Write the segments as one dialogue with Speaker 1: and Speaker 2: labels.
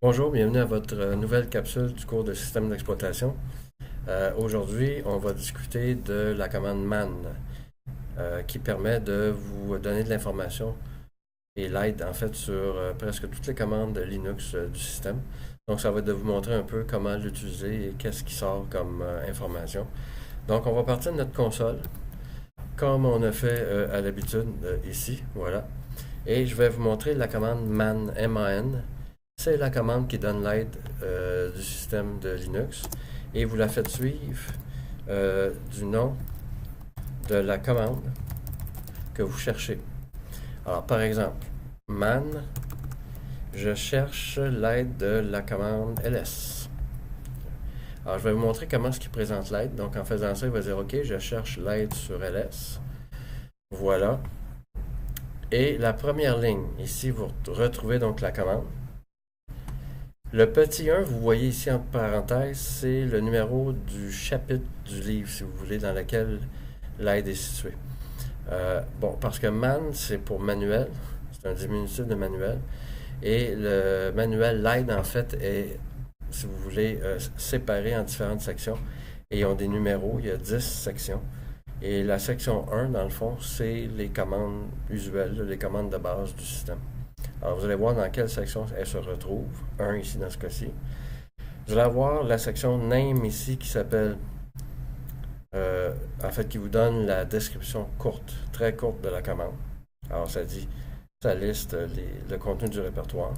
Speaker 1: Bonjour, bienvenue à votre nouvelle capsule du cours de système d'exploitation. Aujourd'hui, on va discuter de la commande man qui permet de vous donner de l'information et l'aide en fait sur presque toutes les commandes de Linux du système. Donc ça va être de vous montrer un peu comment l'utiliser et qu'est-ce qui sort comme information. Donc on va partir de notre console comme on a fait à l'habitude ici, voilà. Et je vais vous montrer la commande man, M-A-N. C'est la commande qui donne l'aide du système de Linux et vous la faites suivre du nom de la commande que vous cherchez. Alors, par exemple, man, je cherche l'aide de la commande ls. Alors, je vais vous montrer comment est-ce qu'il présente l'aide. Donc, en faisant ça, il va dire, OK, je cherche l'aide sur ls. Voilà. Et la première ligne, ici, vous retrouvez donc la commande. Le petit 1, vous voyez ici entre parenthèses, c'est le numéro du chapitre du livre, si vous voulez, dans lequel l'aide est située. Bon, parce que man, c'est pour manuel, c'est un diminutif de manuel, et le manuel, l'aide, en fait, est, si vous voulez, séparé en différentes sections, et ils ont des numéros, il y a 10 sections. Et la section 1, dans le fond, c'est les commandes usuelles, les commandes de base du système. Alors, vous allez voir dans quelle section elle se retrouve. 1 ici dans ce cas-ci. Vous allez avoir la section name ici qui s'appelle, en fait, qui vous donne la description courte, très courte de la commande. Alors, ça liste le contenu du répertoire.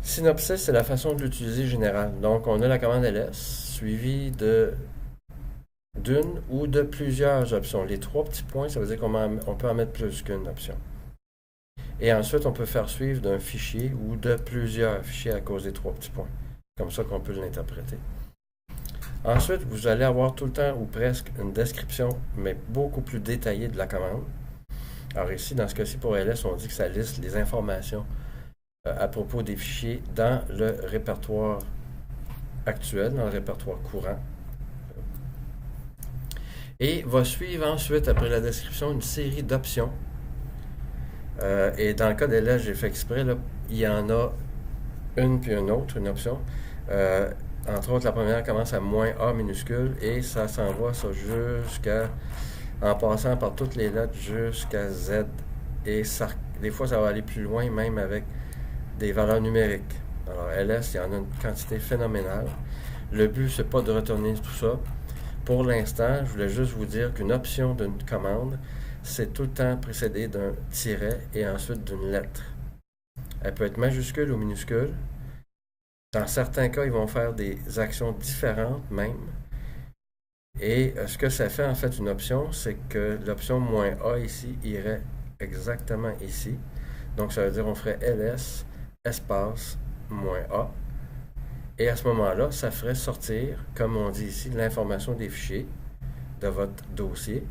Speaker 1: Synopsis, c'est la façon de l'utiliser générale. Donc, on a la commande ls suivie d'une ou de plusieurs options. Les trois petits points, ça veut dire qu'on peut en mettre plus qu'une option. Et ensuite, on peut faire suivre d'un fichier ou de plusieurs fichiers à cause des trois petits points. Comme ça qu'on peut l'interpréter. Ensuite, vous allez avoir tout le temps ou presque une description, mais beaucoup plus détaillée de la commande. Alors ici, dans ce cas-ci, pour ls, on dit que ça liste les informations à propos des fichiers dans le répertoire actuel, dans le répertoire courant. Et va suivre ensuite, après la description, une série d'options. Et dans le cas d'ls, j'ai fait exprès, là, il y en a une puis une autre, une option. Entre autres, la première commence à "-a" minuscule et ça s'en va ça jusqu'à, en passant par toutes les lettres jusqu'à Z. Et ça, des fois, ça va aller plus loin, même avec des valeurs numériques. Alors, ls, il y en a une quantité phénoménale. Le but, c'est pas de retourner tout ça. Pour l'instant, je voulais juste vous dire qu'une option d'une commande, c'est tout le temps précédé d'un tiret et ensuite d'une lettre. Elle peut être majuscule ou minuscule. Dans certains cas, ils vont faire des actions différentes même. Et ce que ça fait en fait une option, c'est que l'option "-a" ici irait exactement ici. Donc ça veut dire on ferait ls espace "-a". Et à ce moment-là, ça ferait sortir, comme on dit ici, l'information des fichiers de votre dossier.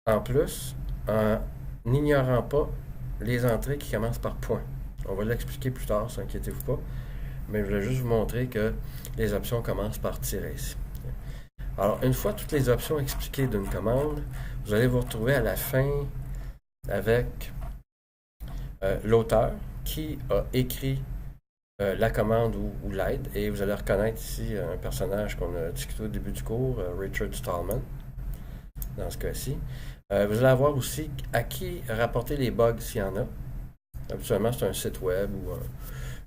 Speaker 1: En plus, en n'ignorant pas les entrées qui commencent par point. On va l'expliquer plus tard, ne inquiétez-vous pas. Mais je voulais juste vous montrer que les options commencent par tirer ici. Alors, une fois toutes les options expliquées d'une commande, vous allez vous retrouver à la fin avec l'auteur qui a écrit la commande ou l'aide. Et vous allez reconnaître ici un personnage qu'on a discuté au début du cours, Richard Stallman, dans ce cas-ci. Vous allez avoir aussi à qui rapporter les bugs s'il y en a. Habituellement, c'est un site web ou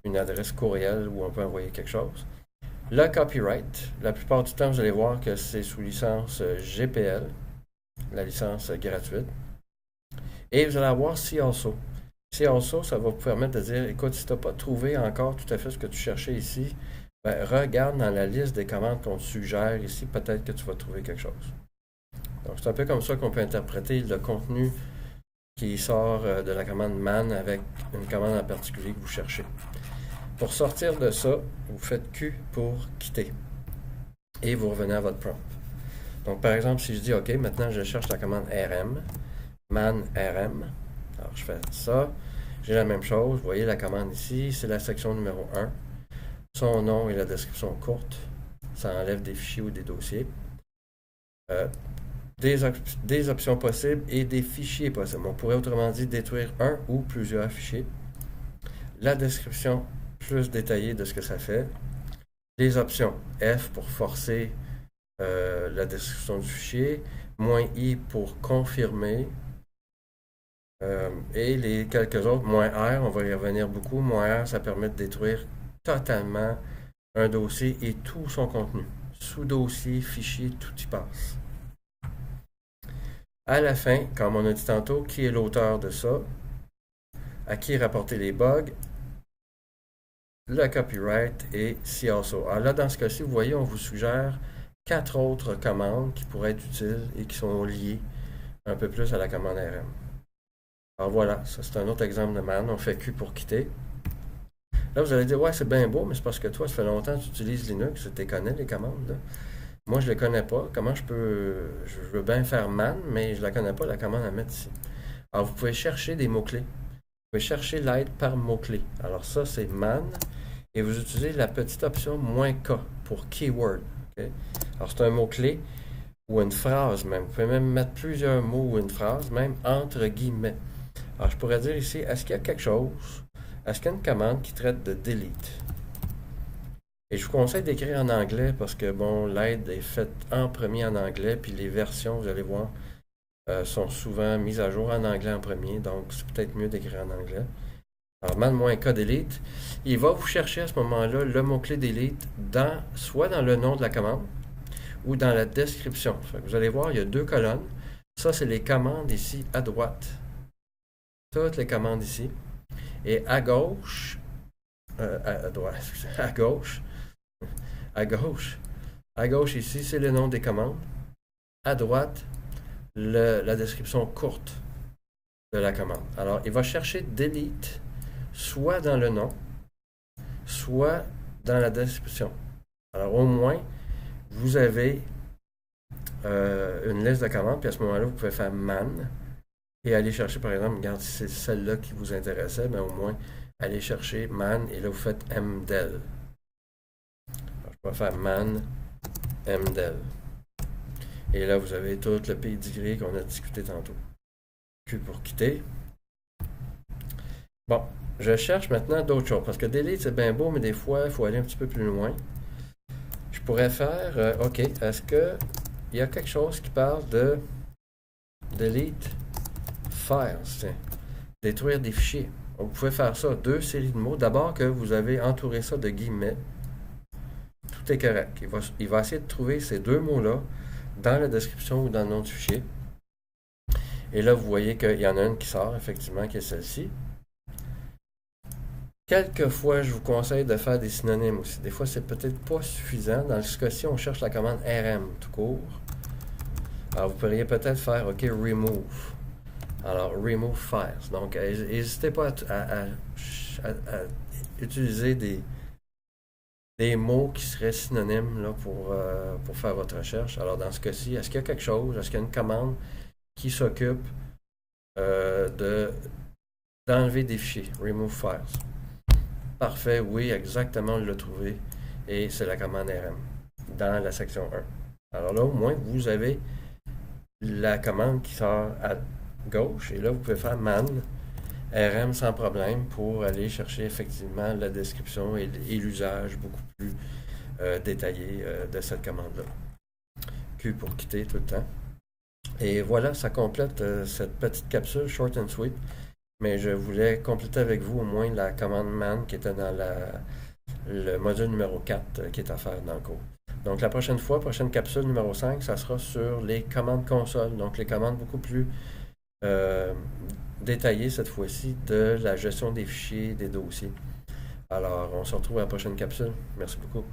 Speaker 1: une adresse courriel où on peut envoyer quelque chose. Le copyright, la plupart du temps, vous allez voir que c'est sous licence GPL, la licence gratuite. Et vous allez avoir See Also. See Also, ça va vous permettre de dire, écoute, si tu n'as pas trouvé encore tout à fait ce que tu cherchais ici, ben, regarde dans la liste des commandes qu'on te suggère ici, peut-être que tu vas trouver quelque chose. Donc, c'est un peu comme ça qu'on peut interpréter le contenu qui sort de la commande man avec une commande en particulier que vous cherchez. Pour sortir de ça, vous faites Q pour quitter. Et vous revenez à votre prompt. Donc, par exemple, si je dis OK, maintenant je cherche la commande RM, man RM. Alors, je fais ça. J'ai la même chose. Vous voyez la commande ici, c'est la section numéro 1. Son nom et la description courte. Ça enlève des fichiers ou des dossiers. Des options possibles et des fichiers possibles. On pourrait autrement dit détruire un ou plusieurs fichiers. la description plus détaillée de ce que ça fait, les options F pour forcer la description du fichier, -I pour confirmer, et les quelques autres, -R, on va y revenir beaucoup. -R, ça permet de détruire totalement un dossier et tout son contenu. Sous-dossier, fichier, tout y passe. À la fin, comme on a dit tantôt, qui est l'auteur de ça, à qui rapporter les bugs, le copyright et see also. Alors là, dans ce cas-ci, vous voyez, on vous suggère 4 autres commandes qui pourraient être utiles et qui sont liées un peu plus à la commande RM. Alors voilà, ça c'est un autre exemple de man. On fait Q pour quitter. Là, vous allez dire, ouais, c'est bien beau, mais c'est parce que toi, ça fait longtemps que tu utilises Linux, tu connais les commandes, là. Moi, je ne les connais pas. Comment je peux... Je veux bien faire man, mais je ne la connais pas, la commande à mettre ici. Alors, vous pouvez chercher des mots-clés. Vous pouvez chercher l'aide par mot-clé. Alors, ça, c'est man. Et vous utilisez la petite option "-k" pour keyword. Okay? Alors, c'est un mot-clé ou une phrase même. Vous pouvez même mettre plusieurs mots ou une phrase, même entre guillemets. Alors, je pourrais dire ici, est-ce qu'il y a quelque chose, est-ce qu'il y a une commande qui traite de delete? Et je vous conseille d'écrire en anglais parce que, bon, l'aide est faite en premier en anglais, puis les versions, vous allez voir, sont souvent mises à jour en anglais en premier, donc c'est peut-être mieux d'écrire en anglais. Alors, man-k delete, il va vous chercher à ce moment-là le mot-clé delete soit dans le nom de la commande ou dans la description. Vous allez voir, il y a 2 colonnes. Ça, c'est les commandes ici à droite. Toutes les commandes ici. Et à gauche, à droite, à gauche ici, c'est le nom des commandes. À droite, la description courte de la commande. Alors, il va chercher delete soit dans le nom, soit dans la description. Alors, au moins, vous avez une liste de commandes, puis à ce moment-là, vous pouvez faire man et aller chercher, par exemple, regarde, si c'est celle-là qui vous intéressait, mais au moins, allez chercher man, et là, vous faites mdel. Alors, je vais faire man, mdel. Et là, vous avez tout le pedigree qu'on a discuté tantôt. Q pour quitter. Bon, je cherche maintenant d'autres choses, parce que delete, c'est bien beau, mais des fois, il faut aller un petit peu plus loin. Je pourrais faire, OK, est-ce qu'il y a quelque chose qui parle de delete files, tiens, détruire des fichiers. Donc, vous pouvez faire ça, 2 séries de mots. D'abord que vous avez entouré ça de guillemets. Tout est correct. Il va essayer de trouver ces 2 mots-là dans la description ou dans le nom du fichier. Et là, vous voyez qu'il y en a une qui sort, effectivement, qui est celle-ci. Quelquefois, je vous conseille de faire des synonymes aussi. Des fois, c'est peut-être pas suffisant. Dans ce cas-ci, on cherche la commande RM tout court. Alors, vous pourriez peut-être faire, OK, remove. Alors, remove files. Donc, n'hésitez pas à utiliser des mots qui seraient synonymes là, pour faire votre recherche. Alors, dans ce cas-ci, est-ce qu'il y a quelque chose, est-ce qu'il y a une commande qui s'occupe d'enlever des fichiers? Remove files. Parfait, oui, exactement, on l'a trouvé. Et c'est la commande RM dans la section 1. Alors là, au moins, vous avez la commande qui sort à gauche. Et là, vous pouvez faire man RM sans problème pour aller chercher effectivement la description et l'usage beaucoup plus détaillé de cette commande-là. Q pour quitter tout le temps. Et voilà, ça complète cette petite capsule short and sweet. Mais je voulais compléter avec vous au moins la commande man qui était dans le module numéro 4 qui est à faire dans le cours. Donc la prochaine capsule numéro 5, ça sera sur les commandes console. Donc les commandes beaucoup plus détaillées cette fois-ci de la gestion des fichiers, des dossiers. Alors on se retrouve à la prochaine capsule. Merci beaucoup.